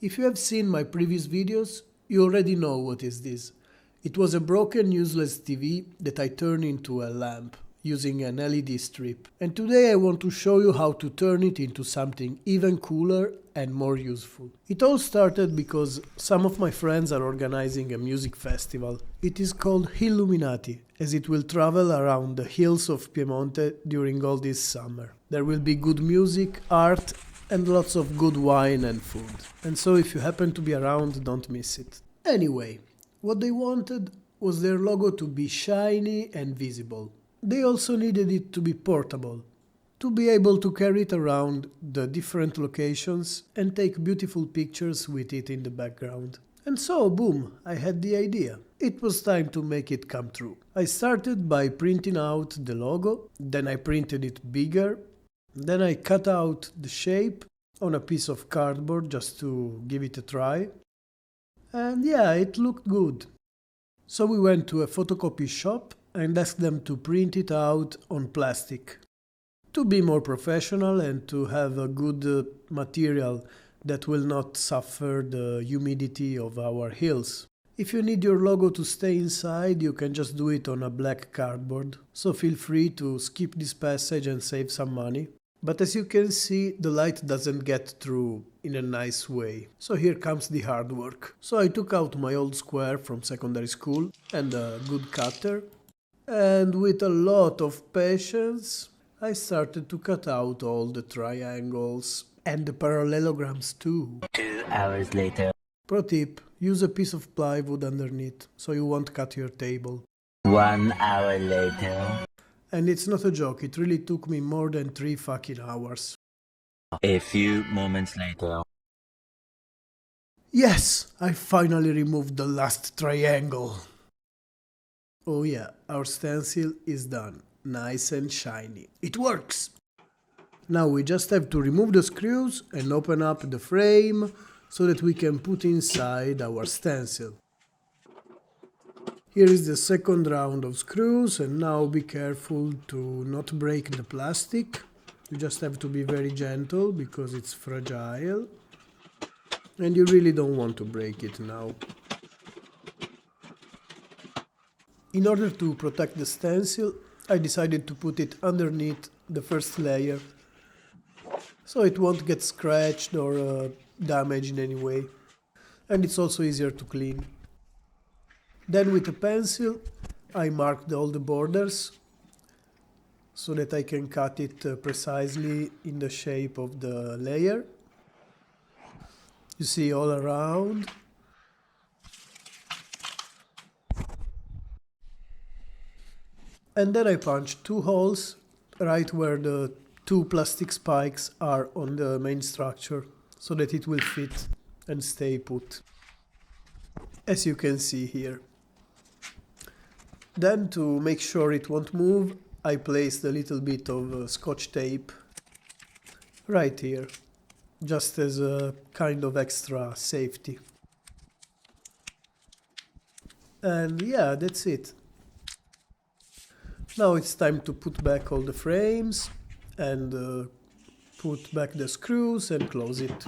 If you have seen my previous videos, you already know what is this. It was a broken useless TV that I turned into a lamp using an LED strip. And today I want to show you how to turn it into something even cooler and more useful. It all started because some of my friends are organizing a music festival. It is called Hilluminati, as it will travel around the hills of Piemonte during all this summer. There will be good music, art, and lots of good wine and food. And so if you happen to be around, don't miss it. Anyway, what they wanted was their logo to be shiny and visible. They also needed it to be portable, to be able to carry it around the different locations and take beautiful pictures with it in the background. And so, boom, I had the idea. It was time to make it come true. I started by printing out the logo, then I printed it bigger, then I cut out the shape on a piece of cardboard just to give it a try. And yeah, it looked good. So we went to a photocopy shop and asked them to print it out on plastic. To be more professional and to have a good material that will not suffer the humidity of our hills. If you need your logo to stay inside, you can just do it on a black cardboard. So feel free to skip this passage and save some money. But as you can see, the light doesn't get through in a nice way. So here comes the hard work. So I took out my old square from secondary school and a good cutter. And with a lot of patience, I started to cut out all the triangles and the parallelograms too. 2 hours later. Pro tip, use a piece of plywood underneath so you won't cut your table. 1 hour later. And it's not a joke, it really took me more than 3 fucking hours. A few moments later. Yes, I finally removed the last triangle. Oh yeah, our stencil is done. Nice and shiny. It works! Now we just have to remove the screws and open up the frame so that we can put inside our stencil. Here is the second round of screws, and now be careful to not break the plastic. You just have to be very gentle because it's fragile. And you really don't want to break it now. In order to protect the stencil, I decided to put it underneath the first layer, so it won't get scratched or damaged in any way. And it's also easier to clean. Then with a pencil, I marked all the borders so that I can cut it precisely in the shape of the layer. You see all around. And then I punched 2 holes right where the 2 plastic spikes are on the main structure so that it will fit and stay put, as you can see here. Then, to make sure it won't move, I placed a little bit of scotch tape right here, just as a kind of extra safety. And yeah, that's it. Now it's time to put back all the frames and put back the screws and close it.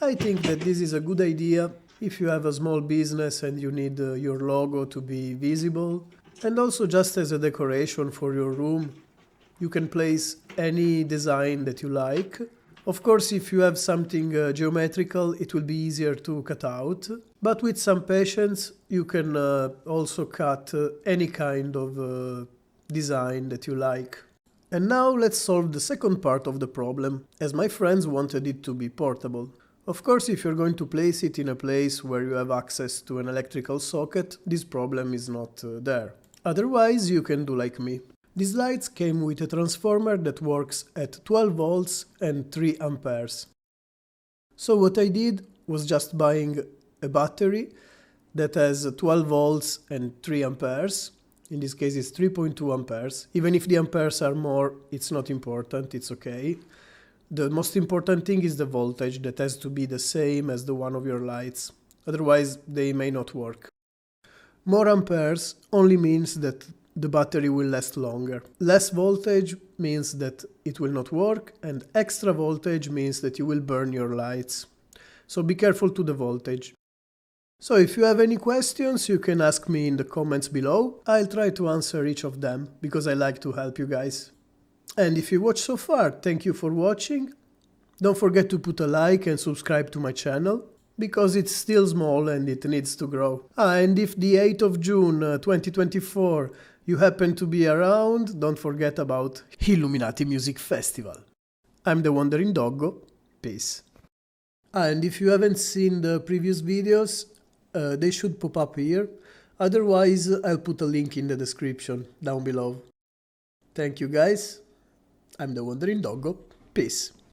I think that this is a good idea if you have a small business and you need your logo to be visible. And also just as a decoration for your room, you can place any design that you like. Of course, if you have something geometrical, it will be easier to cut out. But with some patience, you can also cut any kind of design that you like. And now let's solve the second part of the problem, as my friends wanted it to be portable. Of course, if you're going to place it in a place where you have access to an electrical socket, this problem is not there. Otherwise, you can do like me. These lights came with a transformer that works at 12 volts and 3 amperes. So what I did was just buying a battery that has 12 volts and 3 amperes. In this case it's 3.2 amperes. Even if the amperes are more, it's not important, it's okay. The most important thing is the voltage that has to be the same as the one of your lights. Otherwise they may not work. More amperes only means that the battery will last longer. Less voltage means that it will not work, and extra voltage means that you will burn your lights. so be careful to the voltage. So if you have any questions, you can ask me in the comments below. I'll try to answer each of them, because I like to help you guys. And if you watched so far, thank you for watching. Don't forget to put a like and subscribe to my channel, because it's still small and it needs to grow. And if the 8th of June 2024 you happen to be around, don't forget about Hilluminati Music Festival. I'm the Wandering Doggo. Peace. And if you haven't seen the previous videos, they should pop up here. Otherwise, I'll put a link in the description down below. Thank you guys. I'm the Wandering Doggo. Peace.